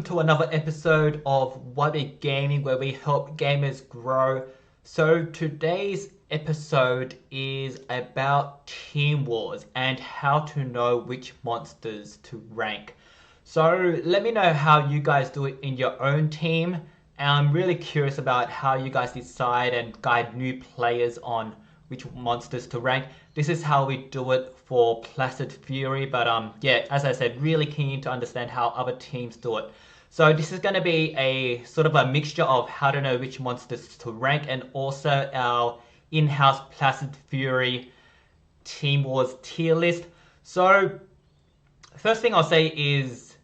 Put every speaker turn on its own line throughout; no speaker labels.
welcome to another episode of Wubby Gaming, where we help gamers grow. So today's episode is about Team Wars and how to know which monsters to rank. So let me know how you guys do it in your own team. And I'm really curious about how you guys decide and guide new players on which monsters to rank. This is how we do it for Placid Fury, but yeah, as I said, really keen to understand how other teams do it. So this is going to be a sort of a mixture of how to know which monsters to rank and also our in-house Placid Fury Team Wars tier list. So first thing I'll say is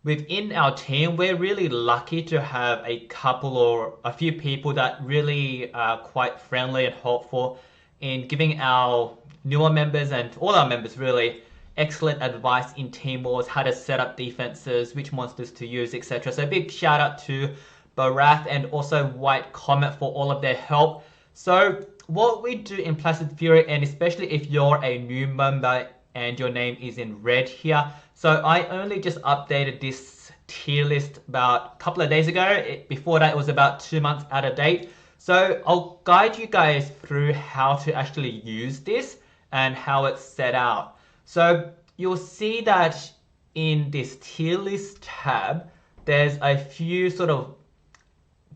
within our team, we're really lucky to have a couple or a few people that really are quite friendly and helpful in giving our newer members and all our members really excellent advice in Team Wars, how to set up defenses, which monsters to use, etc. So big shout out to Barath and also White Comet for all of their help. So what we do in Placid Fury, and especially if you're a new member and your name is in red here, so I only just updated this tier list about a couple of days ago. Before that, it was about 2 months out of date. So I'll guide you guys through how to actually use this and how it's set out. So you'll see that in this tier list tab, there's a few sort of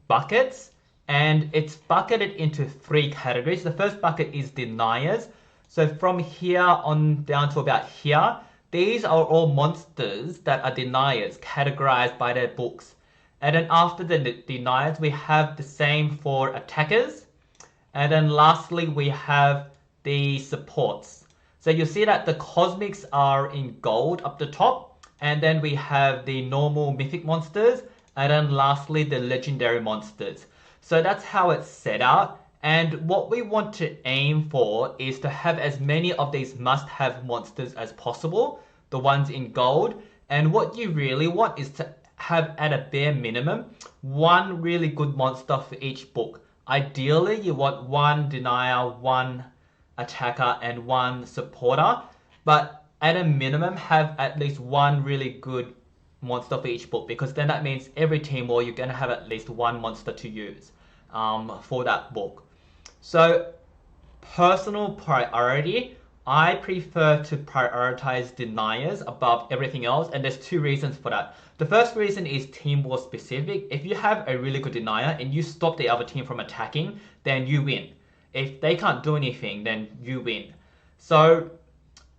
buckets, and it's bucketed into 3 categories. The first bucket is deniers. So from here on down to about here, these are all monsters that are deniers, categorized by their books. And then after the deniers, we have the same for attackers. And then lastly, we have the supports. So you'll see that the cosmics are in gold up the top. And then we have the normal mythic monsters. And then lastly, the legendary monsters. So that's how it's set out. And what we want to aim for is to have as many of these must-have monsters as possible, the ones in gold. And what you really want is to have at a bare minimum 1 really good monster for each book. Ideally, you want 1 denier, 1 attacker, and 1 supporter. But at a minimum, have at least 1 really good monster for each book, because then that means every team war you're going to have at least 1 monster to use for that book. So personal priority, I prefer to prioritize deniers above everything else, and there's 2 reasons for that. The first reason is Team War specific. If you have a really good denier and you stop the other team from attacking, then you win. If they can't do anything, then you win. So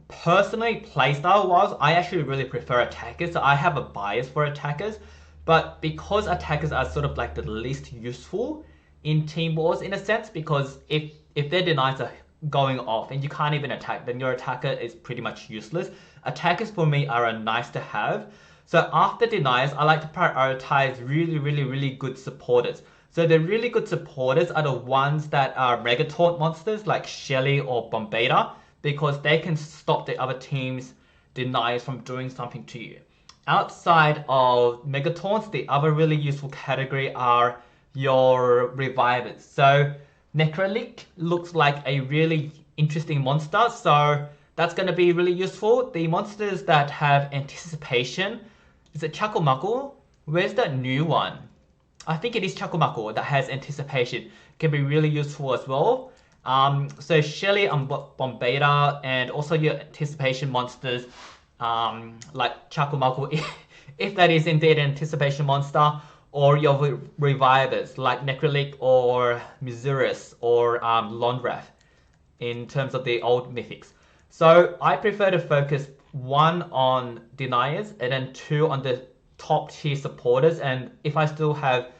personally, playstyle wise, I actually really prefer attackers. So I have a bias for attackers, but because attackers are sort of like the least useful in Team Wars in a sense, because if their deniers are going off and you can't even attack, then your attacker is pretty much useless. Attackers for me are a nice to have. So after deniers, I like to prioritize really good supporters. So the really good supporters are the ones that are Megataunt monsters like Shelly or Bombardier, because they can stop the other team's deniers from doing something to you. Outside of Megataunts, the other really useful category are your revivers. So Necroleak looks like a really interesting monster, so that's going to be really useful. The monsters that have anticipation, is it Chakumaku? Where's that new one? I think it is Chakumaku that has anticipation. Can be really useful as well. So Shelly and Bombardier, and also your anticipation monsters like Chakumaku, if that is indeed an anticipation monster, or your revivers like Necroleak or Misurus or Londrath in terms of the old mythics. So I prefer to focus 1 on deniers and then 2 on the top tier supporters, and if I still have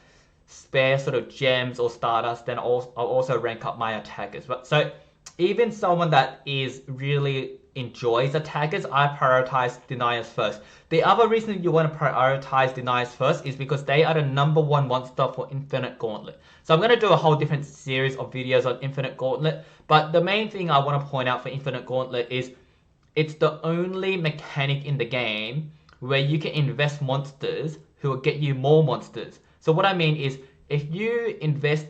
spare sort of gems or stardust, then I'll also rank up my attackers. But so even someone that is really enjoys attackers, I prioritize deniers first. The other reason you want to prioritize deniers first is because they are the #1 monster for Infinite Gauntlet. So I'm going to do a whole different series of videos on Infinite Gauntlet, but the main thing I want to point out for Infinite Gauntlet is it's the only mechanic in the game where you can invest monsters who will get you more monsters. So what I mean is, if you invest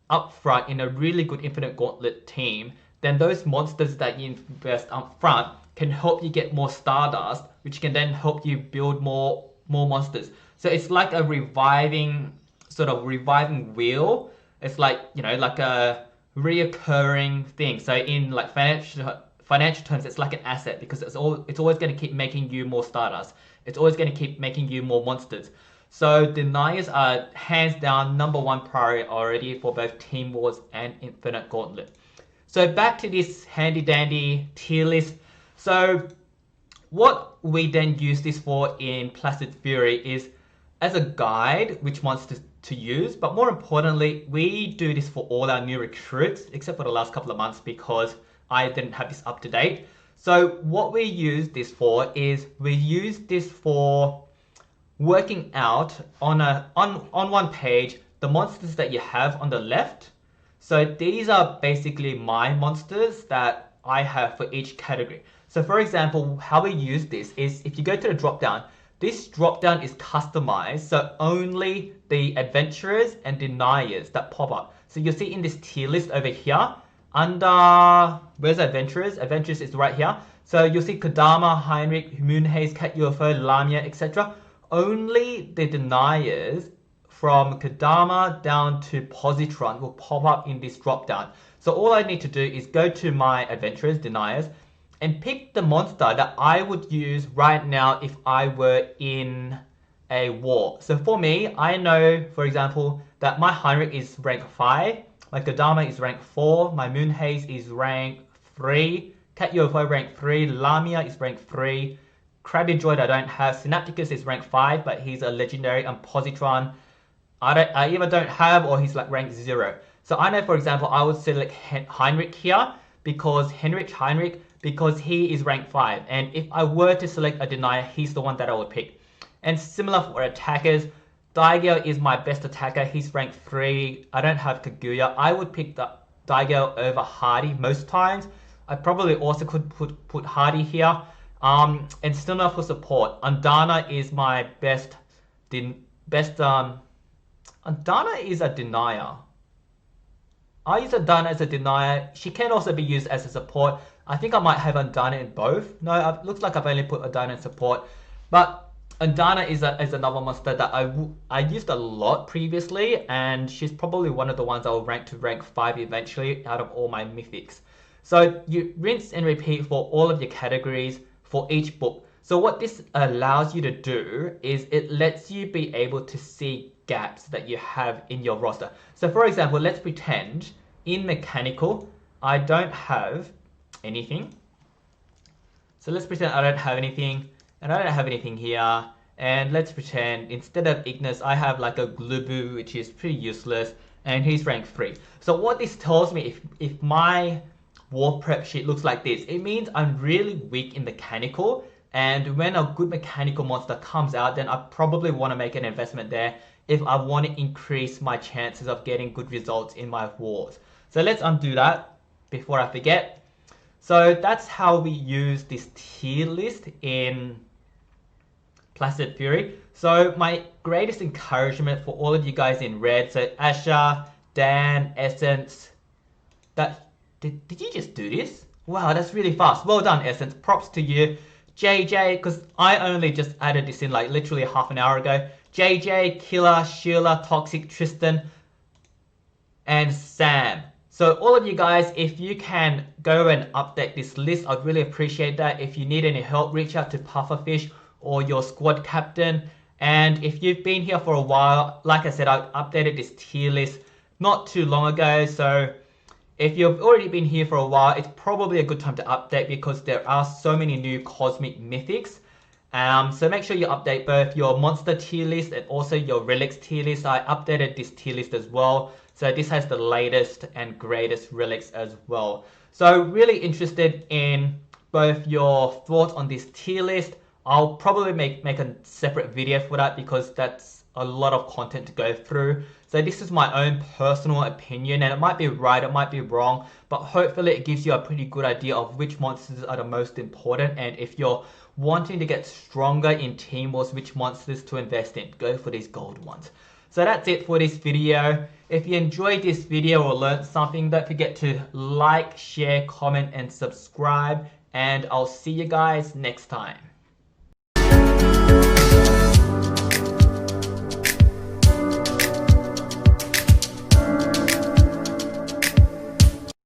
upfront in a really good Infinite Gauntlet team, then those monsters that you invest up front can help you get more Stardust, which can then help you build more more monsters. So it's like a reviving wheel. It's like, like a reoccurring thing. So in like financial terms, it's like an asset because it's always going to keep making you more stardust. It's always going to keep making you more monsters. So deniers are hands down #1 priority for both Team Wars and Infinite Gauntlet. So back to this handy dandy tier list. So what we then use this for in Placid Fury is as a guide which monsters to use, but more importantly, we do this for all our new recruits, except for the last couple of months because I didn't have this up to date. So what we use this for is we use this for working out on one page the monsters that you have on the left. So these are basically my monsters that I have for each category. So for example, how we use this is if you go to the drop down, this drop down is customized, so only the adventurers and deniers that pop up. So you'll see in this tier list over here, under, where's adventurers? Adventurers is right here. So you'll see Kodama, Heinrich, Moonhaze, Cat UFO, Lamia, etc. Only the deniers from Kodama down to Positron will pop up in this drop down. So all I need to do is go to my adventurers, deniers, and pick the monster that I would use right now if I were in a war. So for me, I know, for example, that my Heinrich is rank 5, my Kodama is rank 4, my Moonhaze is rank 3, Cat UFO rank 3, Lamia is rank 3, Krabby Droid I don't have, Synapticus is rank 5, but he's a legendary, and Positron I either don't have or he's like rank 0. So I know, for example, I would select Heinrich here because because he is rank 5. And if I were to select a denier, he's the one that I would pick. And similar for attackers, Daigeo is my best attacker. He's rank 3. I don't have Kaguya. I would pick the Daigeo over Hardy most times. I probably also could put Hardy here. And still not for support. Andana is my best Andana is a denier. I use Andana as a denier. She can also be used as a support. I think I might have Andana in both. No, it looks like I've only put Andana in support. But Andana is another monster that I used a lot previously, and she's probably one of the ones I will rank to rank 5 eventually out of all my mythics. So you rinse and repeat for all of your categories for each book. So what this allows you to do is it lets you be able to see gaps that you have in your roster. So for example, let's pretend in mechanical, I don't have anything. So let's pretend I don't have anything, and I don't have anything here. And let's pretend instead of Ignis, I have like a Glubu, which is pretty useless, and he's rank 3. So what this tells me, if my war prep sheet looks like this, it means I'm really weak in mechanical. And when a good mechanical monster comes out, then I probably want to make an investment there if I want to increase my chances of getting good results in my wars. So let's undo that before I forget. So that's how we use this tier list in Placid Fury. So my greatest encouragement for all of you guys in red, so Asha, Dan, Essence, did you just do this? Wow, that's really fast. Well done, Essence. Props to you. JJ, because I only just added this in like literally half an hour ago. JJ, Killer, Sheila, Toxic, Tristan, and Sam. So all of you guys, if you can go and update this list, I'd really appreciate that. If you need any help, reach out to Pufferfish or your squad captain. And if you've been here for a while, like I said, I updated this tier list not too long ago. So if you've already been here for a while, it's probably a good time to update because there are so many new cosmic mythics. So make sure you update both your monster tier list and also your relics tier list. I updated this tier list as well. So this has the latest and greatest relics as well. So really interested in both your thoughts on this tier list. I'll probably make a separate video for that because that's a lot of content to go through. So this is my own personal opinion, and it might be right, it might be wrong, but hopefully it gives you a pretty good idea of which monsters are the most important. And if you're wanting to get stronger in Team Wars, which monsters to invest in, go for these gold ones. So that's it for this video. If you enjoyed this video or learned something, don't forget to like, share, comment, and subscribe. And I'll see you guys next time.